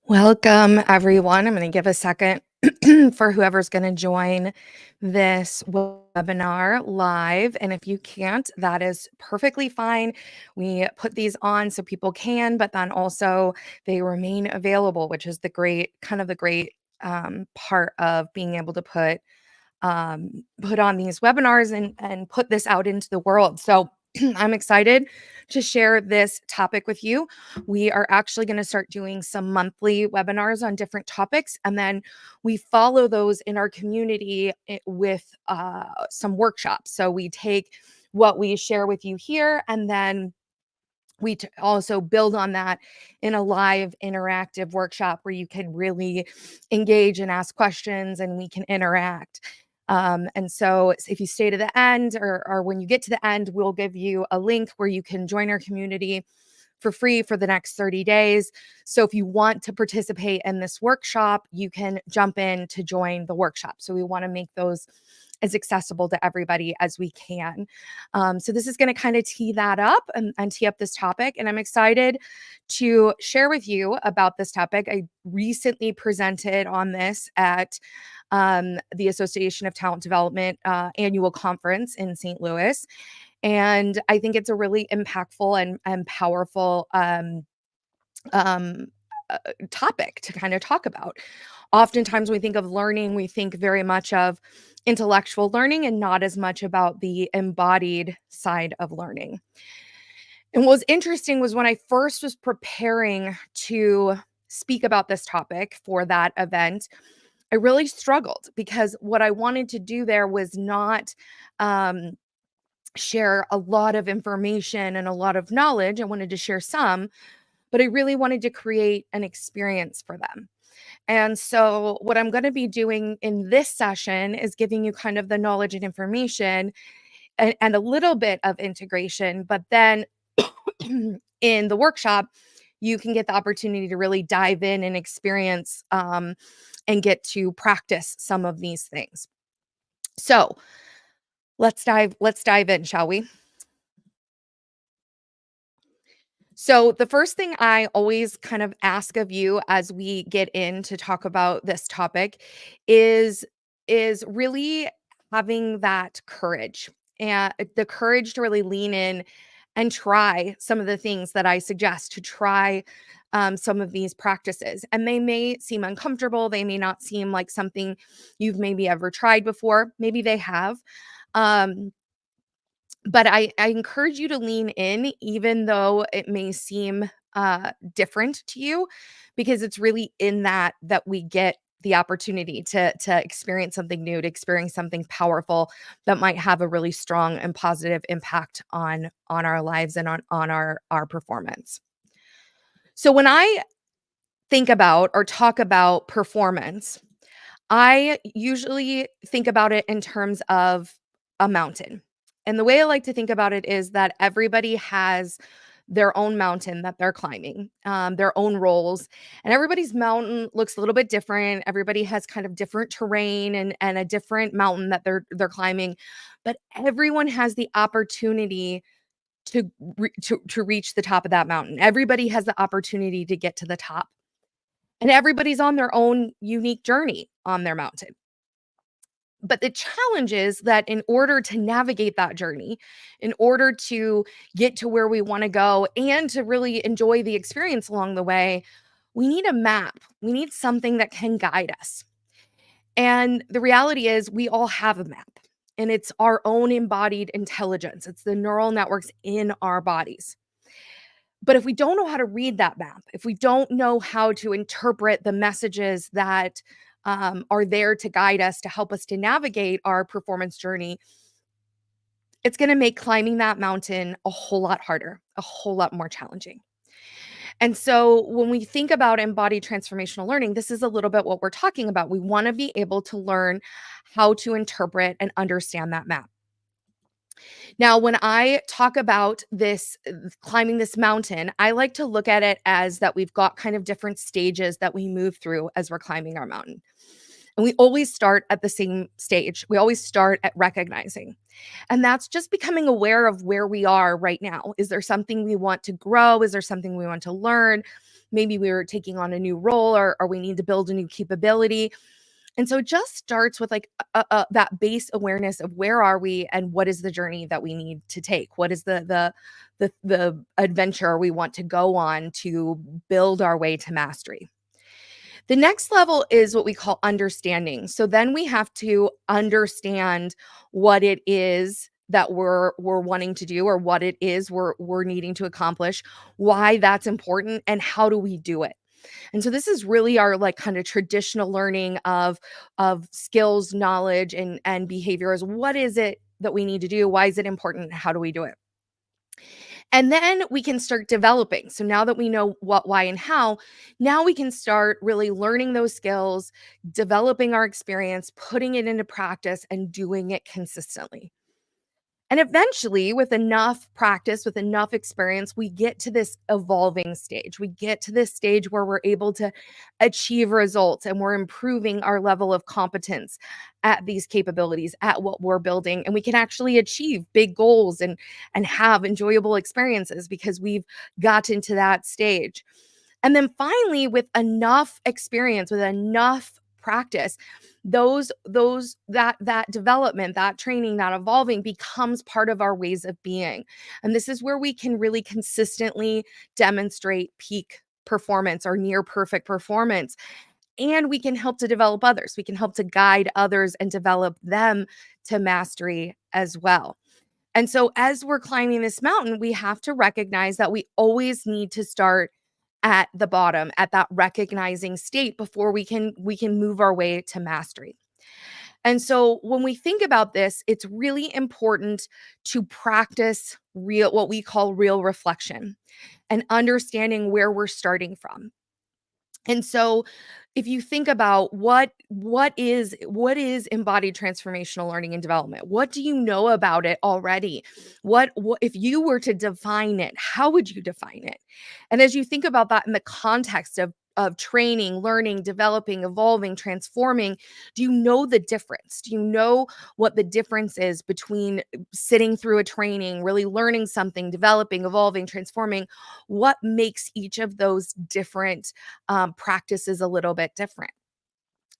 Welcome, everyone. I'm going to give a second for whoever's going to join this webinar live. And if you can't, that is perfectly fine. We put these on so people can, but then also they remain available, which is the great part of being able to put on these webinars and put this out into the world. So I'm excited to share this topic with you. We are actually going to start doing some monthly webinars on different topics, and then we follow those in our community with some workshops. So we take what we share with you here, and then we also build on that in a live interactive workshop where you can really engage and ask questions and we can interact. And so if you stay to the end or when you get to the end, we'll give you a link where you can join our community for free for the next 30 days. So if you want to participate in this workshop, you can jump in to join the workshop. So we want to make those as accessible to everybody as we can. So this is going to kind of tee that up and tee up this topic. And I'm excited to share with you about this topic. I recently presented on this at the Association of Talent Development annual conference in St. Louis. And I think it's a really impactful and powerful um, topic to kind of talk about. Oftentimes, when we think of learning, we think very much of intellectual learning and not as much about the embodied side of learning. And what was interesting was when I first was preparing to speak about this topic for that event, I really struggled because what I wanted to do there was not um, share a lot of information and a lot of knowledge. I wanted to share some, but I really wanted to create an experience for them. And so, what I'm going to be doing in this session is giving you kind of the knowledge and information and a little bit of integration. But then in the workshop, you can get the opportunity to really dive in and experience and get to practice some of these things. So, let's dive in, shall we? So the first thing I always kind of ask of you as we get in to talk about this topic is really having that courage and the courage to really lean in and try some of the things that I suggest to try some of these practices. And they may seem uncomfortable. They may not seem like something you've maybe ever tried before. Maybe they have. Um, but I encourage you to lean in, even though it may seem different to you, because it's really in that we get the opportunity to experience something new, to experience something powerful that might have a really strong and positive impact on our lives and on our performance. So when I think about or talk about performance, I usually think about it in terms of a mountain. And the way I like to think about it is that everybody has their own mountain that they're climbing, their own roles, and everybody's mountain looks a little bit different. Everybody has kind of different terrain and a different mountain that they're climbing, but everyone has the opportunity to reach the top of that mountain. Everybody has the opportunity to get to the top. And everybody's on their own unique journey on their mountain. But the challenge is that in order to navigate that journey, in order to get to where we want to go and to really enjoy the experience along the way, we need a map. We need something that can guide us. And the reality is, we all have a map, and it's our own embodied intelligence, it's the neural networks in our bodies. But if we don't know how to read that map, if we don't know how to interpret the messages that are there to guide us, to help us to navigate our performance journey, it's going to make climbing that mountain a whole lot harder, a whole lot more challenging. And so when we think about embodied transformational learning, this is a little bit what we're talking about. We want to be able to learn how to interpret and understand that map. Now, when I talk about this climbing this mountain, I like to look at it as that we've got kind of different stages that we move through as we're climbing our mountain. And we always start at the same stage. We always start at recognizing. And that's just becoming aware of where we are right now. Is there something we want to grow? Is there something we want to learn? Maybe we're taking on a new role, or we need to build a new capability. And so it just starts with like that base awareness of where are we and what is the journey that we need to take? What is the adventure we want to go on to build our way to mastery? The next level is what we call understanding. So then we have to understand what it is that we're wanting to do, or what it is we're needing to accomplish, why that's important, and how do we do it. And so this is really our like kind of traditional learning of skills, knowledge, and behaviors. What is it that we need to do? Why is it important? How do we do it? And then we can start developing. So now that we know what, why, and how, now we can start really learning those skills, developing our experience, putting it into practice, and doing it consistently. And eventually, with enough practice, with enough experience, we get to this evolving stage. We get to this stage where we're able to achieve results and we're improving our level of competence at these capabilities, at what we're building. And we can actually achieve big goals and have enjoyable experiences because we've gotten to that stage. And then finally, with enough experience, with enough practice, that development, that training, that evolving becomes part of our ways of being. And this is where we can really consistently demonstrate peak performance or near perfect performance. And we can help to develop others. We can help to guide others and develop them to mastery as well. And so as we're climbing this mountain, we have to recognize that we always need to start at the bottom, at that recognizing state before we can move our way to mastery. And so when we think about this, it's really important to practice real what we call real reflection and understanding where we're starting from. And so if you think about what is embodied transformational learning and development? What do you know about it already? What if you were to define it, how would you define it? And as you think about that in the context of training, learning, developing, evolving, transforming, do you know the difference? Do you know what the difference is between sitting through a training, really learning something, developing, evolving, transforming? What makes each of those different practices a little bit different?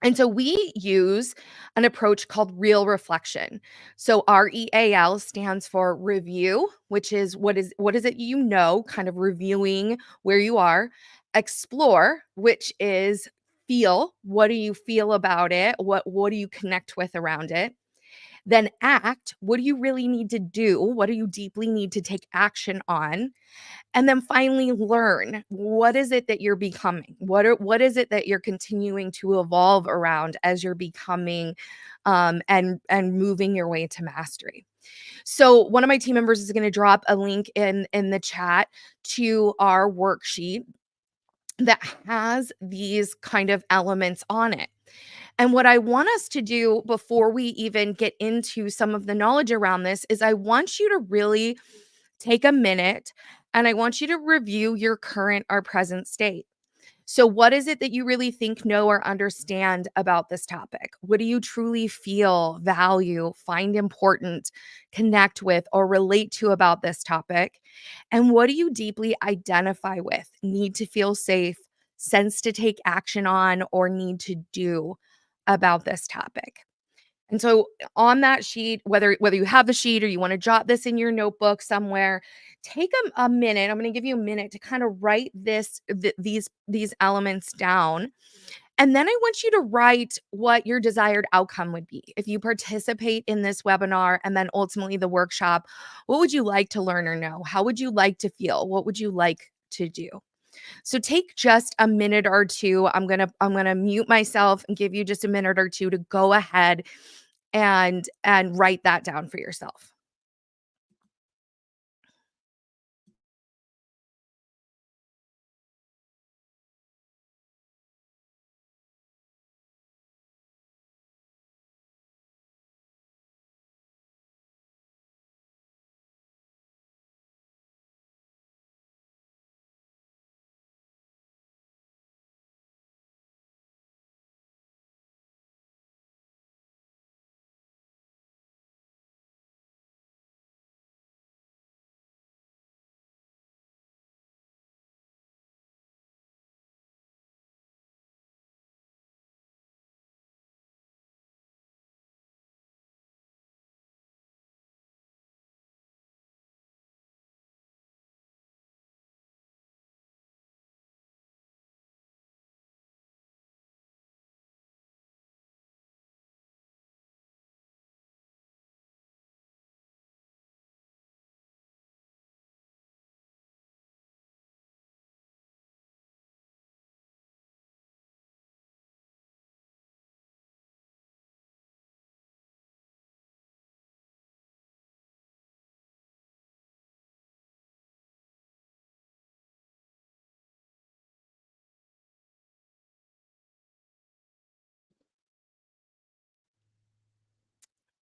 And so we use an approach called real reflection. So REAL stands for review, which is what is it you know, kind of reviewing where you are. Explore, which is feel. What do you feel about it? What do you connect with around it? Then act. What do you really need to do? What do you deeply need to take action on? And then finally learn. What is it that you're becoming? What is it that you're continuing to evolve around as you're becoming and moving your way to mastery? So one of my team members is going to drop a link in the chat to our worksheet that has these kind of elements on it. And what I want us to do before we even get into some of the knowledge around this is I want you to really take a minute and I want you to review your current or present state. So, what is it that you really think, know, or understand about this topic? What do you truly feel, value, find important, connect with, or relate to about this topic? And what do you deeply identify with, need to feel safe, sense to take action on, or need to do about this topic? And so on that sheet, whether you have the sheet or you want to jot this in your notebook somewhere, take a minute. I'm going to give you a minute to kind of write these elements down. And then I want you to write what your desired outcome would be. If you participate in this webinar and then ultimately the workshop, what would you like to learn or know? How would you like to feel? What would you like to do? So take just a minute or two. I'm going to mute myself and give you just a minute or two to go ahead and write that down for yourself.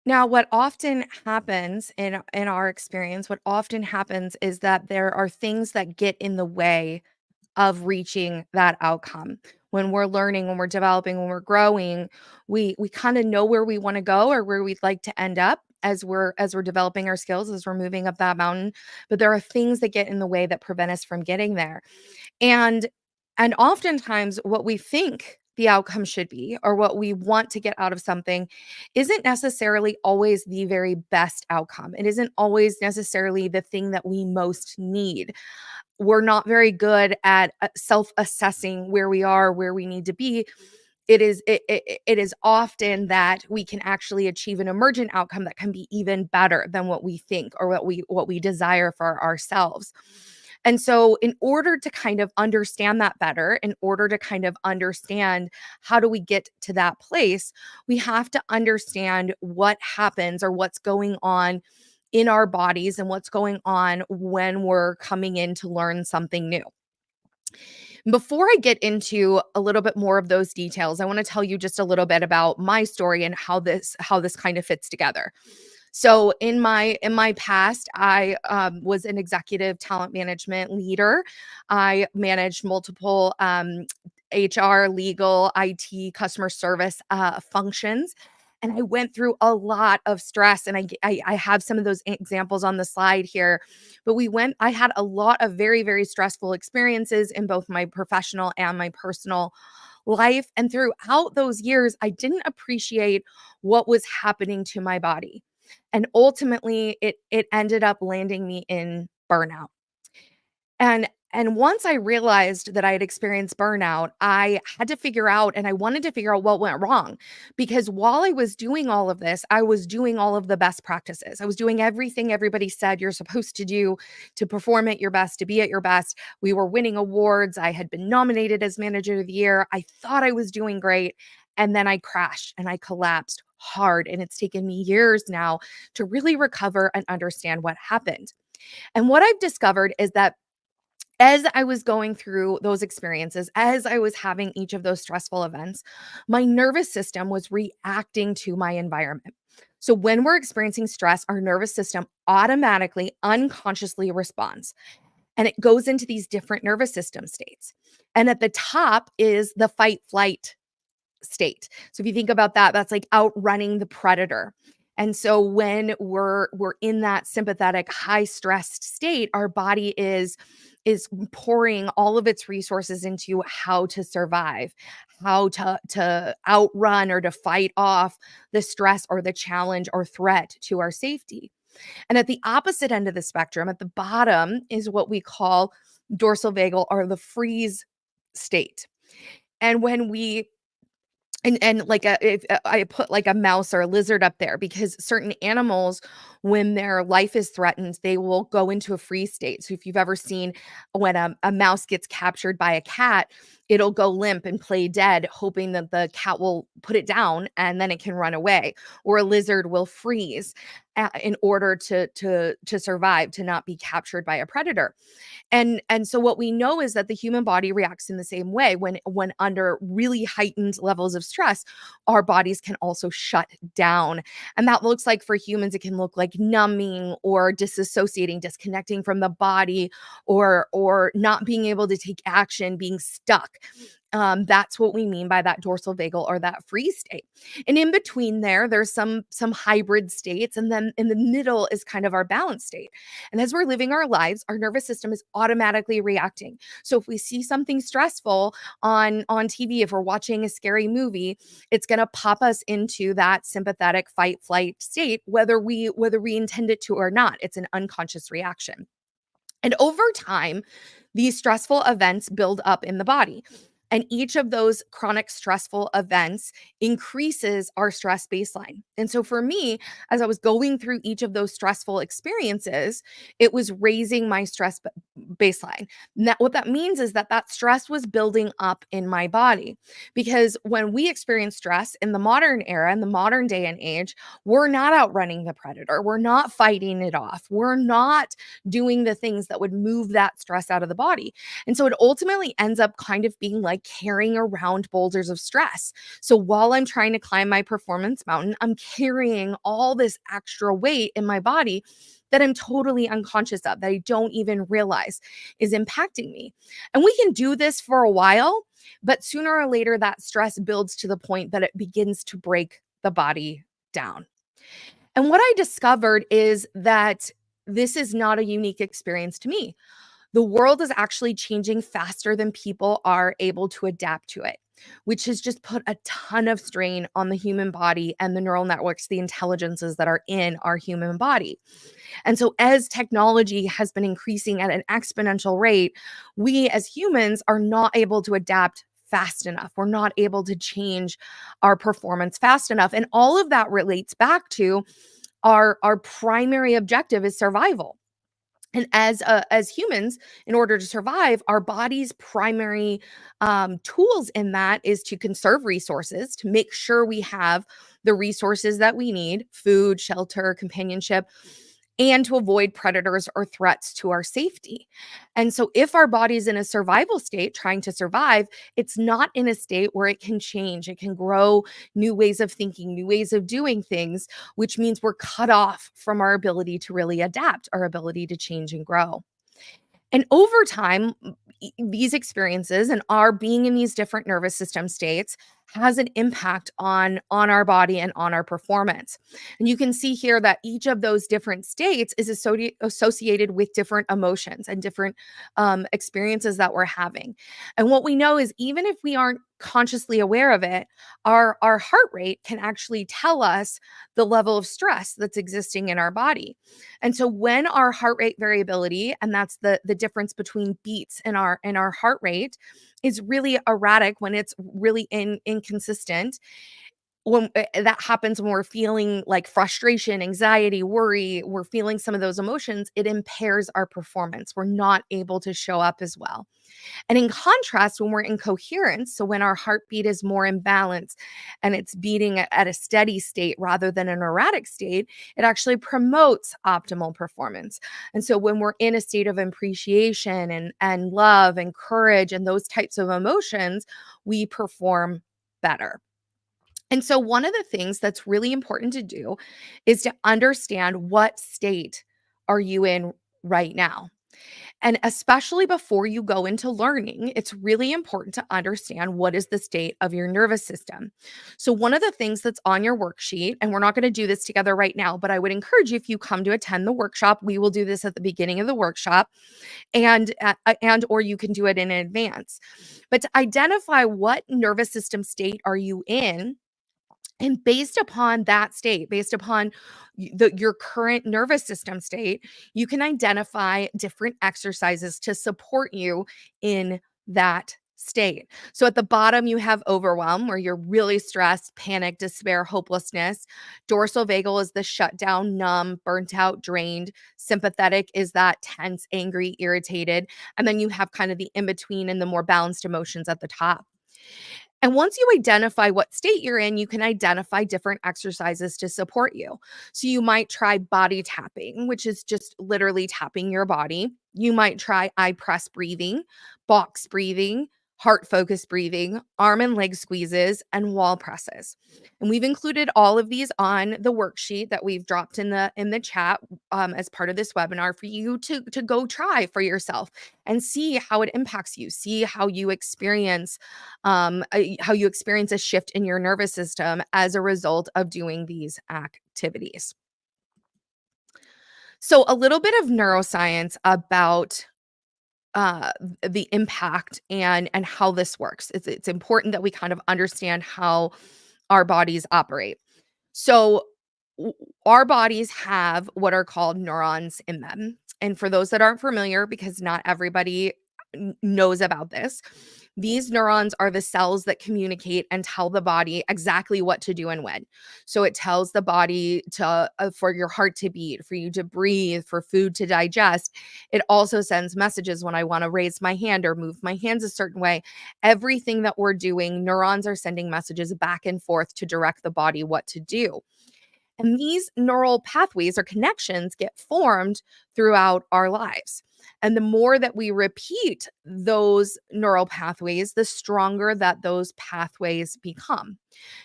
Now, what often happens in our experience, what often happens is that there are things that get in the way of reaching that outcome. When we're learning, when we're developing, when we're growing, we kind of know where we want to go or where we'd like to end up as we're developing our skills, as we're moving up that mountain. But there are things that get in the way that prevent us from getting there. And and oftentimes what we think the outcome should be or what we want to get out of something isn't necessarily always the very best outcome. It isn't always necessarily the thing that we most need. We're not very good at self-assessing where we are, where we need to be. It is often that we can actually achieve an emergent outcome that can be even better than what we think or what we desire for ourselves. And so in order to kind of understand that better, in order to kind of understand how do we get to that place, we have to understand what happens or what's going on in our bodies and what's going on when we're coming in to learn something new. Before I get into a little bit more of those details, I want to tell you just a little bit about my story and how this kind of fits together. So in my past, I was an executive talent management leader. I managed multiple HR, legal, IT, customer service functions. And I went through a lot of stress, and I have some of those examples on the slide here. But I had a lot of very, very stressful experiences in both my professional and my personal life. And throughout those years, I didn't appreciate what was happening to my body. And ultimately, it ended up landing me in burnout. And once I realized that I had experienced burnout, I had to figure out and I wanted to figure out what went wrong. Because while I was doing all of this, I was doing all of the best practices. I was doing everything everybody said you're supposed to do to perform at your best, to be at your best. We were winning awards. I had been nominated as manager of the year. I thought I was doing great. And then I crashed and I collapsed hard. And it's taken me years now to really recover and understand what happened. And what I've discovered is that as I was going through those experiences, as I was having each of those stressful events, my nervous system was reacting to my environment. So when we're experiencing stress, our nervous system automatically, unconsciously responds, and it goes into these different nervous system states. And at the top is the fight flight state. So if you think about that, that's like outrunning the predator. And so when we're in that sympathetic high stressed state, our body is pouring all of its resources into how to survive, how to outrun or to fight off the stress or the challenge or threat to our safety. And at the opposite end of the spectrum, at the bottom is what we call dorsal vagal or the freeze state. And when we and like if I put like a mouse or a lizard up there because certain animals, when their life is threatened, they will go into a freeze state. So if you've ever seen when a mouse gets captured by a cat, it'll go limp and play dead, hoping that the cat will put it down and then it can run away. Or a lizard will freeze in order to survive, to not be captured by a predator. And so what we know is that the human body reacts in the same way when under really heightened levels of stress, our bodies can also shut down. And that looks like for humans, it can look like numbing or disassociating, disconnecting from the body, or not being able to take action, being stuck. That's what we mean by that dorsal vagal or that freeze state. And in between there's some hybrid states, and then in the middle is kind of our balance state. And as we're living our lives, our nervous system is automatically reacting. So if we see something stressful on TV, if we're watching a scary movie, it's going to pop us into that sympathetic fight flight state, whether we intend it to or not. It's an unconscious reaction. And over time, these stressful events build up in the body. And each of those chronic stressful events increases our stress baseline. And so for me, as I was going through each of those stressful experiences, it was raising my stress baseline. What that means is that that stress was building up in my body. Because when we experience stress in the modern era, in the modern day and age, we're not outrunning the predator. We're not fighting it off. We're not doing the things that would move that stress out of the body. And so it ultimately ends up kind of being like like carrying around boulders of stress. So while I'm trying to climb my performance mountain, I'm carrying all this extra weight in my body that I'm totally unconscious of, that I don't even realize is impacting me. And we can do this for a while, but sooner or later, that stress builds to the point that it begins to break the body down. And what I discovered is that this is not a unique experience to me. The world is actually changing faster than people are able to adapt to it, which has just put a ton of strain on the human body and the neural networks, the intelligences that are in our human body. And so, as technology has been increasing at an exponential rate, we as humans are not able to adapt fast enough. We're not able to change our performance fast enough. And all of that relates back to our primary objective is survival. And as humans, in order to survive, our body's primary tools in that is to conserve resources, to make sure we have the resources that we need: food, shelter, companionship, and to avoid predators or threats to our safety. And so, if our body's in a survival state, trying to survive, it's not in a state where it can change. It can grow new ways of thinking, new ways of doing things, which means we're cut off from our ability to really adapt, our ability to change and grow. And over time, these experiences and our being in these different nervous system states has an impact on our body and on our performance. And you can see here that each of those different states is associated with different emotions and different experiences that we're having. And what we know is, even if we aren't consciously aware of it, our heart rate can actually tell us the level of stress that's existing in our body. And so when our heart rate variability, and that's the difference between beats in our heart rate, is really erratic, when it's really inconsistent, when that happens, when we're feeling like frustration, anxiety, worry, we're feeling some of those emotions, it impairs our performance. We're not able to show up as well. And in contrast, when we're in coherence, so when our heartbeat is more in balance and it's beating at a steady state rather than an erratic state, it actually promotes optimal performance. And so when we're in a state of appreciation and love and courage and those types of emotions, we perform better. And so one of the things that's really important to do is to understand, what state are you in right now? And especially before you go into learning, it's really important to understand, what is the state of your nervous system. So one of the things that's on your worksheet, and we're not going to do this together right now, but I would encourage you, if you come to attend the workshop, we will do this at the beginning of the workshop, and or you can do it in advance. But to identify, what nervous system state are you in, and based upon that state, based upon your current nervous system state, you can identify different exercises to support you in that state. So at the bottom, you have overwhelm, where you're really stressed, panic, despair, hopelessness. Dorsal vagal is the shutdown, numb, burnt out, drained. Sympathetic is that tense, angry, irritated. And then you have kind of the in between and the more balanced emotions at the top. And once you identify what state you're in, you can identify different exercises to support you. So you might try body tapping, which is just literally tapping your body. You might try I press breathing, box breathing, heart focus breathing, arm and leg squeezes, and wall presses. And we've included all of these on the worksheet that we've dropped in the chat, as part of this webinar, for you to go try for yourself and see how it impacts you. See how you experience a shift in your nervous system as a result of doing these activities. So a little bit of neuroscience about the impact and how this works. It's important that we kind of understand how our bodies operate. So our bodies have what are called neurons in them. And for those that aren't familiar, because not everybody knows about this, these neurons are the cells that communicate and tell the body exactly what to do and when. So it tells the body to for your heart to beat, for you to breathe, for food to digest. It also sends messages when I want to raise my hand or move my hands a certain way. Everything that we're doing, neurons are sending messages back and forth to direct the body what to do. And these neural pathways or connections get formed throughout our lives. And the more that we repeat those neural pathways, the stronger that those pathways become.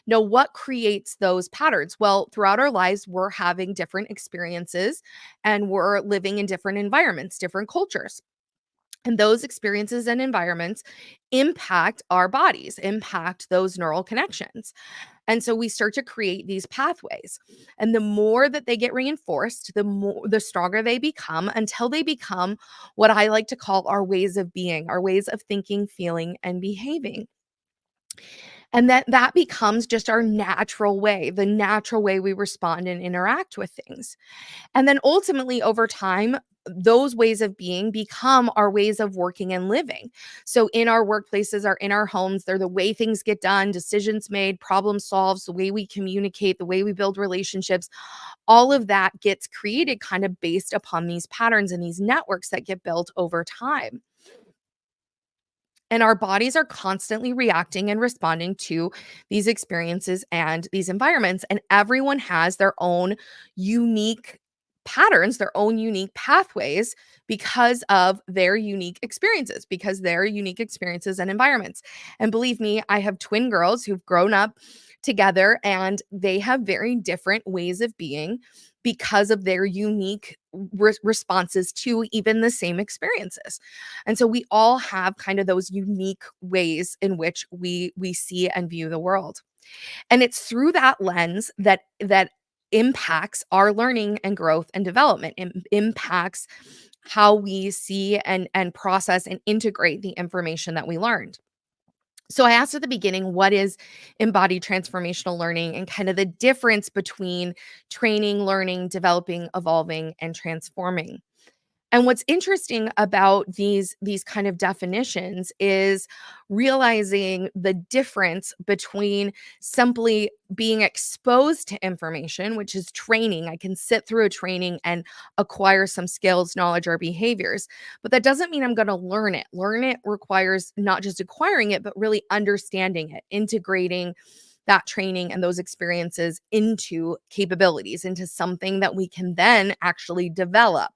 Now, what creates those patterns? Well, throughout our lives, we're having different experiences and we're living in different environments, different cultures. And those experiences and environments impact our bodies, impact those neural connections. And so we start to create these pathways. And the more that they get reinforced, the stronger they become until they become what I like to call our ways of being, our ways of thinking, feeling, and behaving. And that becomes just our natural way, the natural way we respond and interact with things. And then ultimately, over time, those ways of being become our ways of working and living. So, in our workplaces or in our homes, they're the way things get done, decisions made, problem solved, the way we communicate, the way we build relationships. All of that gets created kind of based upon these patterns and these networks that get built over time. And our bodies are constantly reacting and responding to these experiences and these environments. And everyone has their own unique patterns, their own unique pathways because of their unique experiences, because their unique experiences and environments. And believe me, I have twin girls who've grown up together and they have very different ways of being because of their unique responses to even the same experiences. And so we all have kind of those unique ways in which we see and view the world. And it's through that lens that impacts our learning and growth and development. It impacts how we see and process and integrate the information that we learned. So I asked at the beginning, what is embodied transformational learning and kind of the difference between training, learning, developing, evolving, and transforming. And what's interesting about these kind of definitions is realizing the difference between simply being exposed to information, which is training. I can sit through a training and acquire some skills, knowledge, or behaviors, but that doesn't mean I'm going to learn it. Learn it requires not just acquiring it, but really understanding it, integrating that training and those experiences into capabilities, into something that we can then actually develop.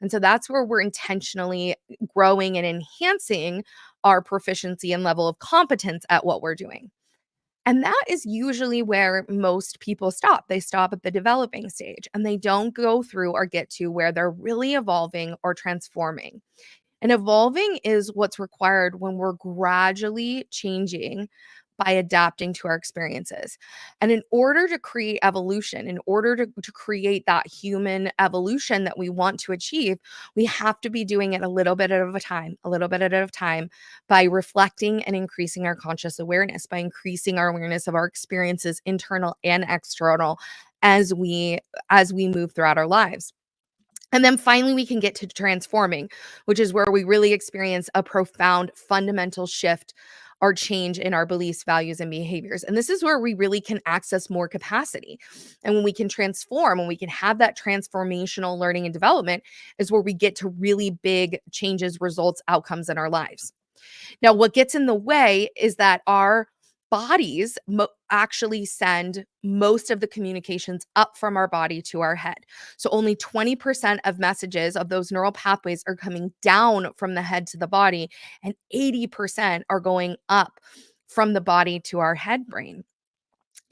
And so that's where we're intentionally growing and enhancing our proficiency and level of competence at what we're doing. And that is usually where most people stop. They stop at the developing stage and they don't go through or get to where they're really evolving or transforming. And evolving is what's required when we're gradually changing by adapting to our experiences. And in order to create evolution, in order to create that human evolution that we want to achieve, we have to be doing it a little bit at a time, a little bit at a time by reflecting and increasing our conscious awareness, by increasing our awareness of our experiences, internal and external, as we move throughout our lives. And then finally, we can get to transforming, which is where we really experience a profound fundamental shift or change in our beliefs, values, and behaviors. And this is where we really can access more capacity. And when we can transform, when we can have that transformational learning and development, is where we get to really big changes, results, outcomes in our lives. Now, what gets in the way is that our bodies actually send most of the communications up from our body to our head. So only 20% of messages of those neural pathways are coming down from the head to the body, and 80% are going up from the body to our head brain.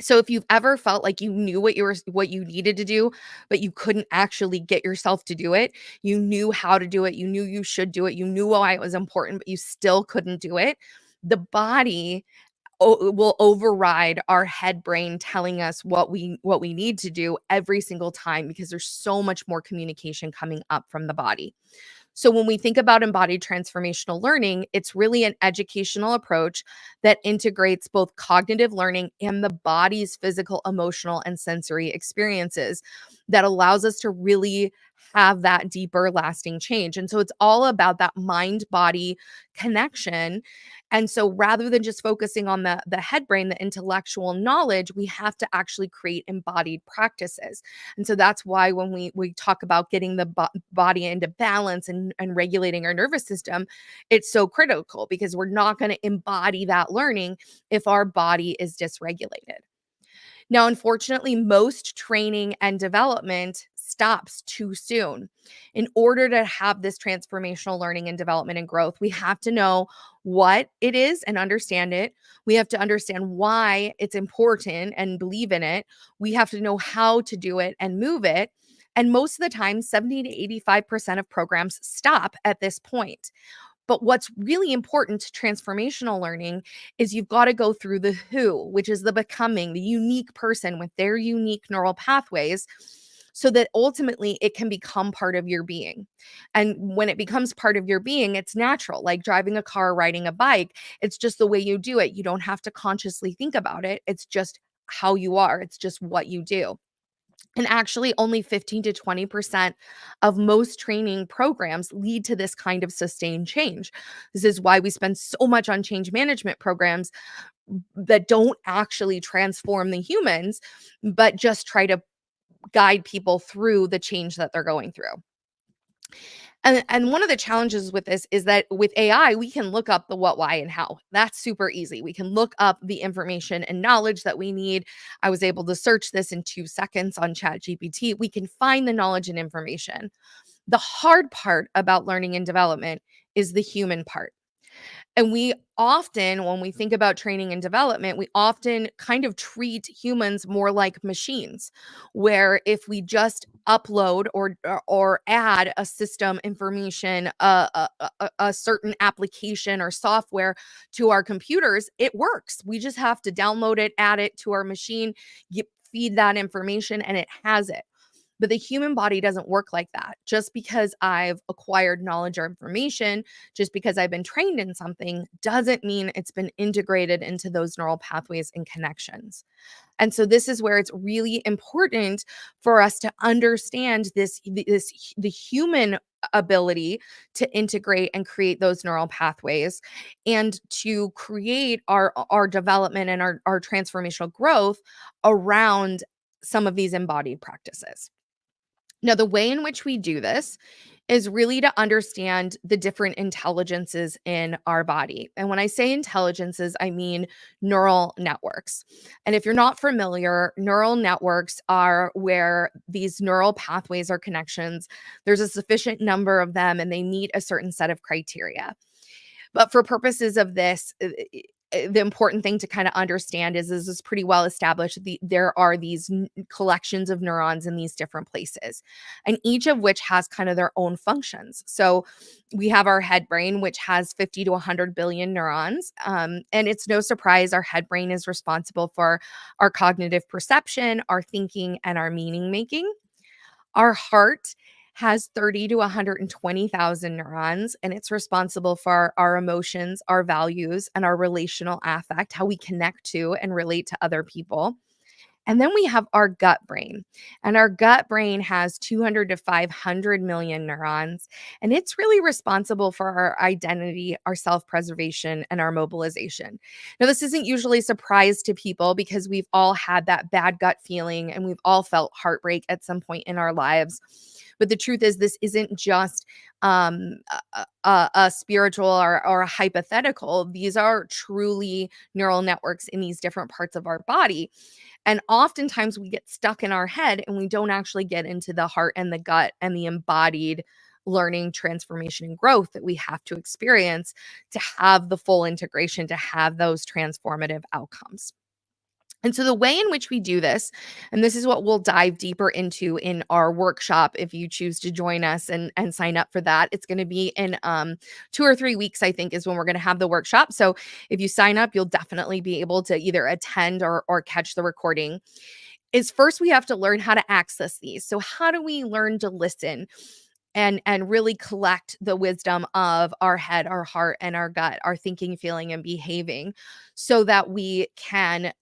So if you've ever felt like you knew what you needed to do, but you couldn't actually get yourself to do it, you knew how to do it, you knew you should do it, you knew why it was important, but you still couldn't do it, the body will override our head brain telling us what we need to do every single time because there's so much more communication coming up from the body. So when we think about embodied transformational learning, it's really an educational approach that integrates both cognitive learning and the body's physical, emotional, and sensory experiences that allows us to really have that deeper lasting change. And so it's all about that mind body connection. And so rather than just focusing on the head brain, the intellectual knowledge, we have to actually create embodied practices. And so that's why when we talk about getting the body into balance and regulating our nervous system, it's so critical because we're not going to embody that learning if our body is dysregulated. Now, unfortunately, most training and development stops too soon. In order to have this transformational learning and development and growth, we have to know what it is and understand it. We have to understand why it's important and believe in it. We have to know how to do it and move it. And most of the time, 70 to 85% of programs stop at this point. But what's really important to transformational learning is you've got to go through the who, which is the becoming, the unique person with their unique neural pathways, so that ultimately it can become part of your being. And when it becomes part of your being, it's natural, like driving a car, riding a bike. It's just the way you do it. You don't have to consciously think about it. It's just how you are, it's just what you do. And actually, only 15 to 20% of most training programs lead to this kind of sustained change. This is why we spend so much on change management programs that don't actually transform the humans, but just try to guide people through the change that they're going through. And one of the challenges with this is that with AI, we can look up the what, why, and how. That's super easy. We can look up the information and knowledge that we need. I was able to search this in 2 seconds on ChatGPT. We can find the knowledge and information. The hard part about learning and development is the human part. And we often, when we think about training and development, we often kind of treat humans more like machines, where if we just upload or add a system information, a certain application or software to our computers, it works. We just have to download it, add it to our machine, feed that information, and it has it. But the human body doesn't work like that. Just because I've acquired knowledge or information, just because I've been trained in something, doesn't mean it's been integrated into those neural pathways and connections. And so this is where it's really important for us to understand the human ability to integrate and create those neural pathways and to create our development and our transformational growth around some of these embodied practices. Now, the way in which we do this is really to understand the different intelligences in our body. And when I say intelligences, I mean neural networks. And if you're not familiar, neural networks are where these neural pathways or connections, there's a sufficient number of them and they meet a certain set of criteria. But for purposes of this, the important thing to kind of understand is it's pretty well established. There are these collections of neurons in these different places, and each of which has kind of their own functions. So we have our head brain, which has 50 to 100 billion neurons. And it's no surprise our head brain is responsible for our cognitive perception, our thinking, and our meaning making. Our heart has 30 to 120,000 neurons, and it's responsible for our emotions, our values, and our relational affect, how we connect to and relate to other people. And then we have our gut brain. And our gut brain has 200 to 500 million neurons. And it's really responsible for our identity, our self preservation, and our mobilization. Now, this isn't usually a surprise to people because we've all had that bad gut feeling and we've all felt heartbreak at some point in our lives. But the truth is, this isn't just a spiritual or a hypothetical. These are truly neural networks in these different parts of our body. And oftentimes we get stuck in our head and we don't actually get into the heart and the gut and the embodied learning, transformation, and growth that we have to experience to have the full integration, to have those transformative outcomes. And so the way in which we do this, and this is what we'll dive deeper into in our workshop if you choose to join us and sign up for that. It's going to be in 2 or 3 weeks, I think, is when we're going to have the workshop. So if you sign up, you'll definitely be able to either attend or catch the recording. Is first we have to learn how to access these. So how do we learn to listen and really collect the wisdom of our head, our heart, and our gut, our thinking, feeling, and behaving so that we can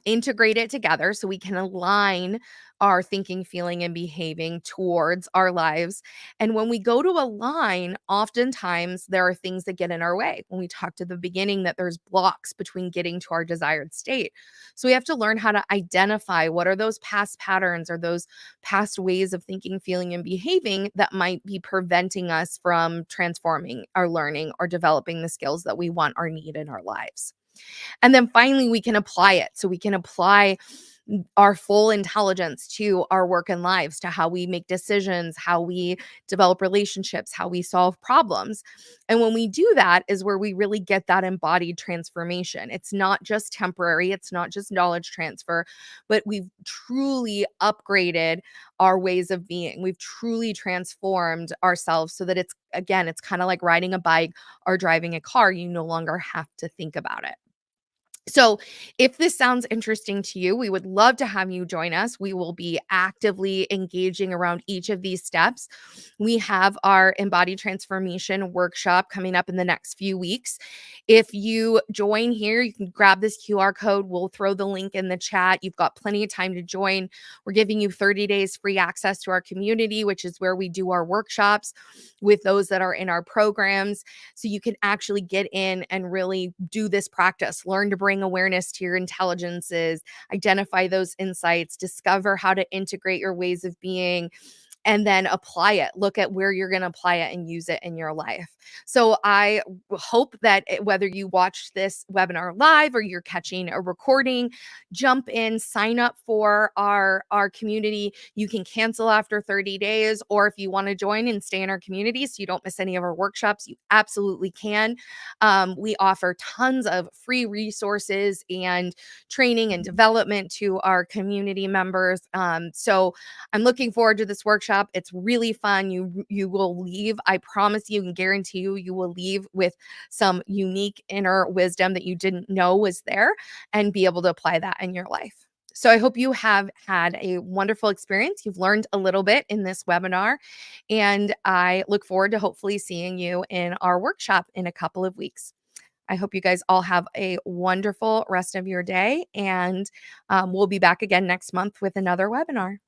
integrate it together so we can align our thinking, feeling, and behaving towards our lives. And when we go to align, oftentimes there are things that get in our way. When we talked at the beginning that there's blocks between getting to our desired state. So we have to learn how to identify what are those past patterns or those past ways of thinking, feeling, and behaving that might be preventing us from transforming our learning or developing the skills that we want or need in our lives. And then finally, we can apply it. So we can apply our full intelligence to our work and lives, to how we make decisions, how we develop relationships, how we solve problems. And when we do that is where we really get that embodied transformation. It's not just temporary, it's not just knowledge transfer, but we've truly upgraded our ways of being. We've truly transformed ourselves so that it's, again, it's kind of like riding a bike or driving a car. You no longer have to think about it. So, if this sounds interesting to you, we would love to have you join us. We will be actively engaging around each of these steps. We have our embodied transformation workshop coming up in the next few weeks. If you join here, you can grab this QR code. We'll throw the link in the chat. You've got plenty of time to join. We're giving you 30 days free access to our community, which is where we do our workshops with those that are in our programs. So you can actually get in and really do this practice, learn to bring awareness to your intelligences, identify those insights, discover how to integrate your ways of being, and then apply it. Look at where you're going to apply it and use it in your life. So I hope that whether you watch this webinar live or you're catching a recording, jump in, sign up for our community. You can cancel after 30 days, or if you want to join and stay in our community so you don't miss any of our workshops, you absolutely can. We offer tons of free resources and training and development to our community members. So I'm looking forward to this workshop. It's really fun. You will leave, I promise you and guarantee you, you will leave with some unique inner wisdom that you didn't know was there and be able to apply that in your life. So I hope you have had a wonderful experience. You've learned a little bit in this webinar, and I look forward to hopefully seeing you in our workshop in a couple of weeks. I hope you guys all have a wonderful rest of your day, and we'll be back again next month with another webinar.